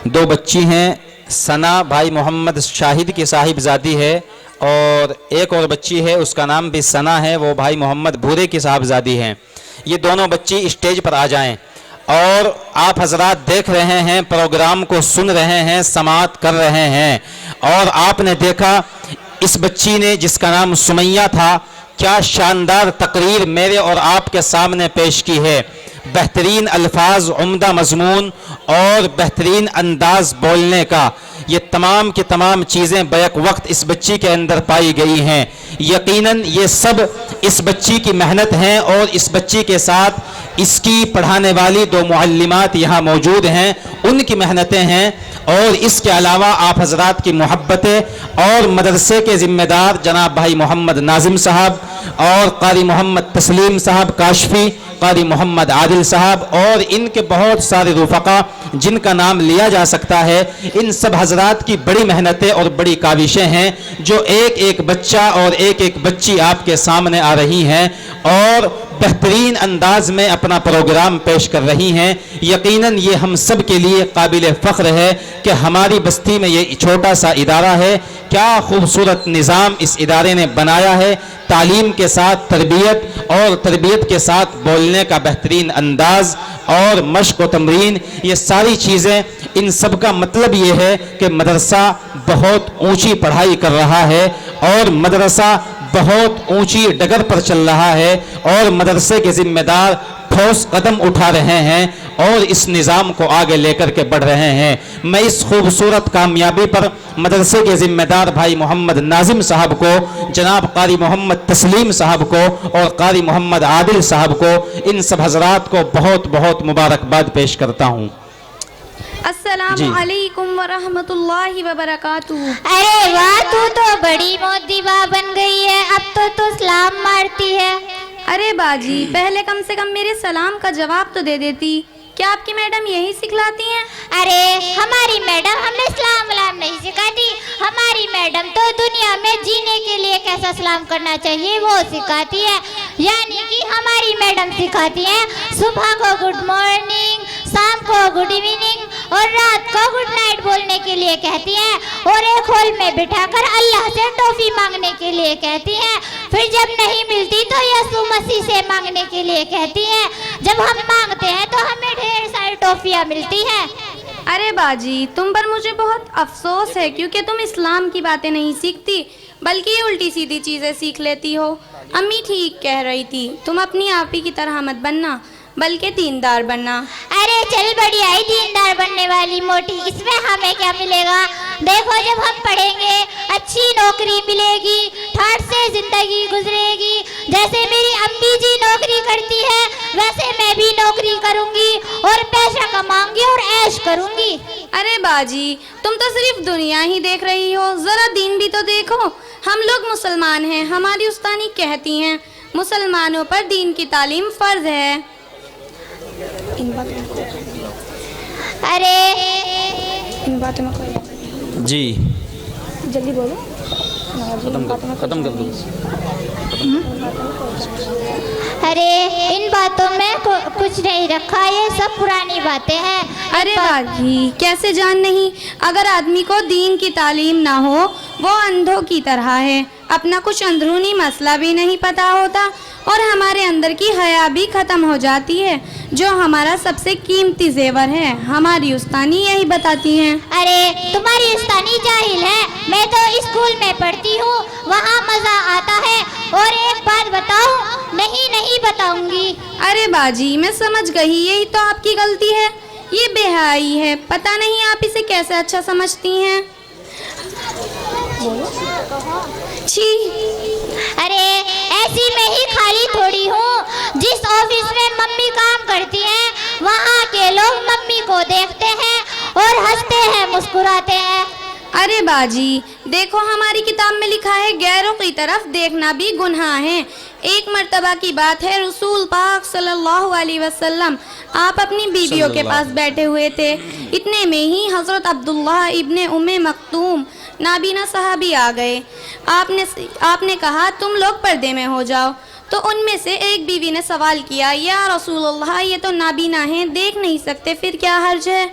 دو بچی ہیں، ثنا بھائی محمد شاہد کی صاحبزادی ہے، اور ایک اور بچی ہے اس کا نام بھی ثنا ہے، وہ بھائی محمد بھورے کی صاحبزادی ہیں۔ یہ دونوں بچی اسٹیج پر آ جائیں، اور آپ حضرات دیکھ رہے ہیں، پروگرام کو سن رہے ہیں، سماعت کر رہے ہیں، اور آپ نے دیکھا اس بچی نے جس کا نام سمیہ تھا کیا شاندار تقریر میرے اور آپ کے سامنے پیش کی ہے۔ بہترین الفاظ، عمدہ مضمون اور بہترین انداز بولنے کا، یہ تمام کی تمام چیزیں بیک وقت اس بچی کے اندر پائی گئی ہیں۔ یقیناً یہ سب اس بچی کی محنت ہیں، اور اس بچی کے ساتھ اس کی پڑھانے والی دو معلمات یہاں موجود ہیں، ان کی محنتیں ہیں، اور اس کے علاوہ آپ حضرات کی محبتیں، اور مدرسے کے ذمہ دار جناب بھائی محمد ناظم صاحب، اور قاری محمد تسلیم صاحب کاشفی، قاری محمد عادل صاحب، اور ان کے بہت سارے رفقا جن کا نام لیا جا سکتا ہے، ان سب حضرات کی بڑی محنتیں اور بڑی کاوشیں ہیں، جو ایک ایک بچہ اور ایک ایک بچی آپ کے سامنے آ رہی ہیں اور بہترین انداز میں اپنا پروگرام پیش کر رہی ہیں۔ یقیناً یہ ہم سب کے لیے قابل فخر ہے کہ ہماری بستی میں یہ چھوٹا سا ادارہ ہے، کیا خوبصورت نظام اس ادارے نے بنایا ہے، تعلیم کے ساتھ تربیت، اور تربیت کے ساتھ بولنے کا بہترین انداز اور مشق و تمرین، یہ ساری چیزیں، ان سب کا مطلب یہ ہے کہ مدرسہ بہت اونچی پڑھائی کر رہا ہے، اور مدرسہ بہت اونچی ڈگر پر چل رہا ہے، اور مدرسے کے ذمہ دار ٹھوس قدم اٹھا رہے ہیں اور اس نظام کو آگے لے کر کے بڑھ رہے ہیں۔ میں اس خوبصورت کامیابی پر مدرسے کے ذمہ دار بھائی محمد ناظم صاحب کو، جناب قاری محمد تسلیم صاحب کو، اور قاری محمد عادل صاحب کو، ان سب حضرات کو بہت بہت مبارکباد پیش کرتا ہوں۔ السلام علیکم ورحمۃ اللہ وبرکاتہ۔ ارے واہ، تو بڑی مودیبا بن گئی ہے، اب تو سلام مارتی ہے۔ ارے باجی، پہلے کم سے کم میرے سلام کا جواب تو دے دیتی۔ کیا آپ کی میڈم یہی سکھلاتی ہیں؟ ارے ہماری میڈم ہمیں سلام ولام نہیں سکھاتی، ہماری میڈم تو دنیا میں جینے کے لیے کیسا سلام کرنا چاہیے وہ سکھاتی ہے۔ یعنی کہ ہماری میڈم سکھاتی ہیں صبح کو گڈ مارننگ، شام کو گڈ ایوننگ، اور رات کو گڈ نائٹ بولنے کے لیے کہتی ہیں، اور ایک ہال میں بٹھا کر اللہ سے ٹافی مانگنے کے لیے کہتی ہیں، پھر جب نہیں ملتی تو یسوع مسیح سے مانگنے کے لیے کہتی ہیں، جب ہم مانگتے ہیں تو ہمیں ڈھیر ساری ٹافیاں ملتی ہیں۔ ارے باجی، تم پر مجھے بہت افسوس ہے، کیونکہ تم اسلام کی باتیں نہیں سیکھتی بلکہ یہ الٹی سیدھی چیزیں سیکھ لیتی ہو۔ امی ٹھیک کہہ رہی تھی، تم اپنی آپی کی طرح مت بننا بلکہ دیندار بننا۔ ارے چل بڑی آئی دیندار بننے والی موٹی، اس میں ہمیں کیا ملے گا؟ دیکھو جب ہم پڑھیں گے اچھی نوکری ملے گی، ٹھاٹ سے زندگی گزرے گی، جیسے میری امی جی نوکری کرتی ہے ویسے میں بھی نوکری کروں گی اور پیسہ کماؤں گی اور عیش کروں گی۔ ارے باجی، تم تو صرف دنیا ہی دیکھ رہی ہو، ذرا دین بھی تو دیکھو۔ ہم لوگ مسلمان ہیں، ہماری استانی کہتی ہیں مسلمانوں پر دین کی تعلیم فرض ہے۔ ارے ان باتوں میں جی جلدی بولو، ختم کر دو۔ ارے ان باتوں میں کچھ نہیں رکھا، یہ سب پرانی باتیں ہیں۔ ارے باجی، کیسے جان نہیں؟ اگر آدمی کو دین کی تعلیم نہ ہو وہ اندھوں کی طرح ہے، اپنا کچھ اندرونی مسئلہ بھی نہیں پتا ہوتا، اور ہمارے اندر کی حیا بھی ختم ہو جاتی ہے، جو ہمارا سب سے قیمتی زیور ہے۔ ہماری استانی یہی بتاتی ہیں۔ ارے تمہاری استانی جاہل ہے، میں تو اسکول میں پڑھتی ہوں، وہاں مزہ آتا ہے، اور ایک بات بتاؤں؟ نہیں بتاؤں گی۔ ارے باجی، میں سمجھ گئی، یہی تو آپ کی غلطی ہے، یہ بے حیائی ہے، پتہ نہیں آپ اسے کیسے اچھا سمجھتی ہیں۔ چھی! ارے ایسی میں ہی خالی تھوڑی ہوں، جس آفس میں ممی کام کرتی ہیں وہاں کے لوگ ممی کو دیکھتے ہیں اور ہنستے ہیں، مسکراتے ہیں۔ ارے باجی دیکھو، ہماری کتاب میں لکھا ہے غیروں کی طرف دیکھنا بھی گناہ ہے۔ ایک مرتبہ کی بات ہے، رسول پاک صلی اللہ علیہ وسلم آپ اپنی بیویوں کے پاس بیٹھے ہوئے تھے، اتنے میں ہی حضرت عبداللہ ابن ام مکتوم نابینا صحابی آ گئے۔ آپ نے کہا تم لوگ پردے میں ہو جاؤ، تو ان میں سے ایک بیوی نے سوال کیا، یا رسول اللہ یہ تو نابینا ہیں، دیکھ نہیں سکتے، پھر کیا حرج ہے؟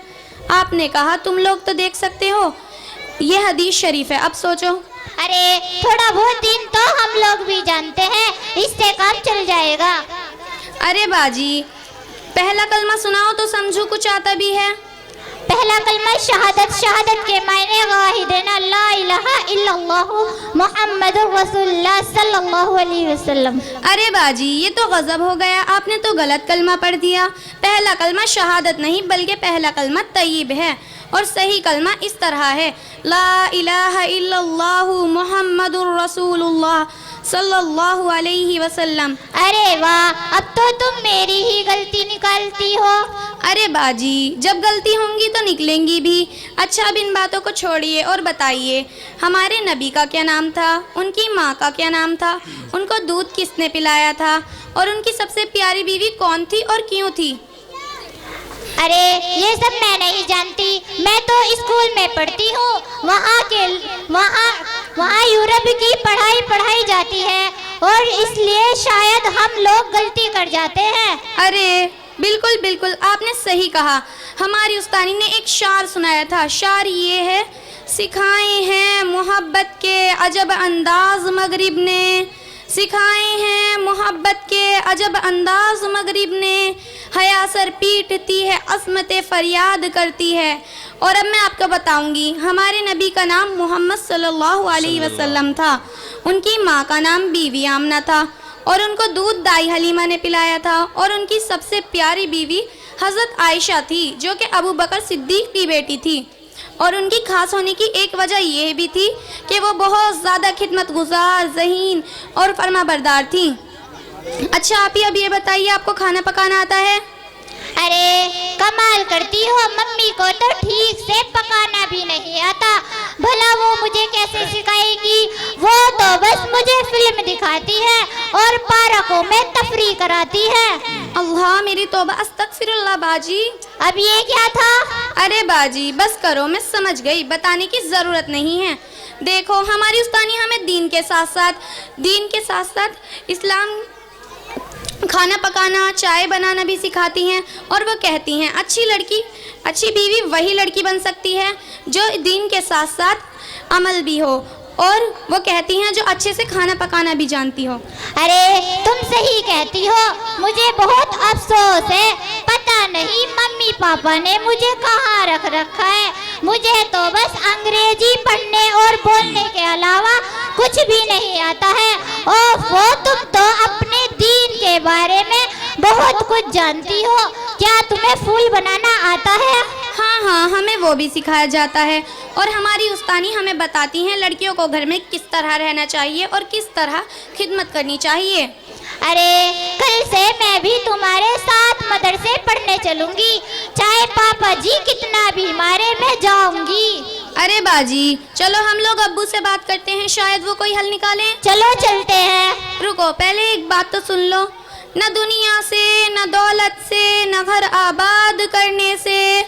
آپ نے کہا تم لوگ تو دیکھ سکتے ہو، یہ حدیث شریف ہے، اب سوچو۔ ارے تھوڑا بہت دین تو ہم لوگ بھی جانتے ہیں، اس سے کام چل جائے گا۔ ارے باجی پہلا کلمہ سناؤ تو سمجھو کچھ آتا بھی ہے۔ پہلا کلمہ شہادت، شہادت کے معنی گواہی دینا، لا الہ الا اللہ محمد رسول اللہ صلی اللہ علیہ وسلم۔ ارے باجی یہ تو غضب ہو گیا، آپ نے تو غلط کلمہ پڑھ دیا۔ پہلا کلمہ شہادت نہیں بلکہ پہلا کلمہ طیب ہے، اور صحیح کلمہ اس طرح ہے، لا الہ الا اللہ محمد الرسول اللہ صلی اللہ علیہ وسلم۔ ارے واہ، اب تو تم میری ہی غلطی نکالتی ہو۔ ارے باجی جب غلطی ہوں گی تو نکلیں گی بھی۔ اچھا اب ان باتوں کو چھوڑیے اور بتائیے ہمارے نبی کا کیا نام تھا، ان کی ماں کا کیا نام تھا، ان کو دودھ کس نے پلایا تھا، اور ان کی سب سے پیاری بیوی کون تھی اور کیوں تھی؟ ارے یہ سب میں نہیں جانتی، میں تو اسکول میں پڑھتی ہوں، وہاں یورپ کی پڑھائی جاتی ہے، اور اس لیے شاید ہم لوگ غلطی کر جاتے ہیں۔ ارے بالکل بالکل آپ نے صحیح کہا، ہماری استانی نے ایک شعر سنایا تھا، شعر یہ ہے، سکھائے ہیں محبت کے عجب انداز مغرب نے، سکھائے ہیں محبت کے عجب انداز مغرب نے، حیا سر پیٹتی ہے عصمت فریاد کرتی ہے۔ اور اب میں آپ کو بتاؤں گی ہمارے نبی کا نام محمد صلی اللہ علیہ وسلم تھا، ان کی ماں کا نام بی بی آمنہ تھا، اور ان کو دودھ دائی حلیمہ نے پلایا تھا، اور ان کی سب سے پیاری بیوی حضرت عائشہ تھی جو کہ ابو بکر صدیق کی بیٹی تھی، اور ان کی خاص ہونے کی ایک وجہ یہ بھی تھی کہ وہ بہت زیادہ خدمت گزار، ذہین اور فرما بردار تھی۔ اچھا آپ ہی اب یہ بتائیے آپ کو کھانا پکانا آتا ہے؟ ارے کمال کرتی ہو، ممی کو تو ٹھیک سے پکانا بھی نہیں آتا، بھلا وہ مجھے کیسے سکھائے گی؟ وہ تو بس مجھے فلم دکھاتی ہے اور پارکوں میں تفریح کراتی ہے۔ اللہ میری توبہ، استغفر اللہ باجی۔ اب یہ کیا تھا؟ ارے باجی بس کرو، میں سمجھ گئی، بتانے کی ضرورت نہیں ہے۔ دیکھو ہماری استانی ہمیں دین کے ساتھ ساتھ اسلام، کھانا پکانا، چائے بنانا بھی سکھاتی ہیں، اور وہ کہتی ہیں اچھی لڑکی، اچھی بیوی وہی لڑکی بن سکتی ہے جو دین کے ساتھ ساتھ عمل بھی ہو، اور وہ کہتی ہیں جو اچھے سے کھانا پکانا بھی جانتی ہو۔ ارے تم صحیح کہتی ہو، مجھے بہت افسوس ہے، پتہ نہیں ممی پاپا نے مجھے کہاں رکھ رکھا ہے، مجھے تو بس انگریزی پڑھنے اور بولنے کے علاوہ کچھ بھی نہیں آتا ہے۔ اوفو، تم تو اپنے دین کے بارے میں بہت کچھ جانتی ہو، کیا تمہیں پھول بنانا آتا ہے؟ ہاں ہمیں وہ بھی سکھایا جاتا ہے، اور ہماری استانی ہمیں بتاتی ہیں لڑکیوں کو گھر میں کس طرح رہنا چاہیے اور کس طرح خدمت کرنی چاہیے۔ ارے کل سے میں بھی تمہارے ساتھ مدرسے پڑھنے چلوں گی، چاہے پاپا جی کتنا بھی مارے میں جاؤں گی۔ ارے باجی چلو ہم لوگ ابو سے بات کرتے ہیں، شاید وہ کوئی حل نکالیں۔ چلو چلتے ہیں۔ رکو پہلے ایک بات تو سن لو، نہ دنیا سے، نہ دولت سے، نہ گھر آباد کرنے سے،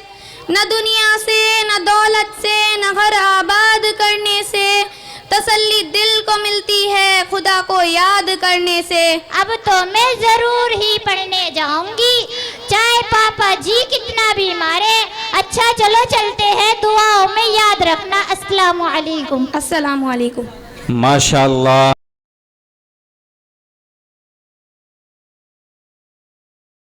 نہ دنیا سے، نہ دولت سے، نہ گھر آباد کرنے سے، تسلی دل کو ملتی ہے خدا کو یاد کرنے سے۔ اب تو میں ضرور ہی پڑھنے جاؤں گی، چاہے پاپا جی کتنا بھی مارے۔ اچھا چلو چلتے ہیں، دعاؤں میں یاد رکھنا۔ السلام علیکم۔ السلام علیکم۔ ماشاء اللہ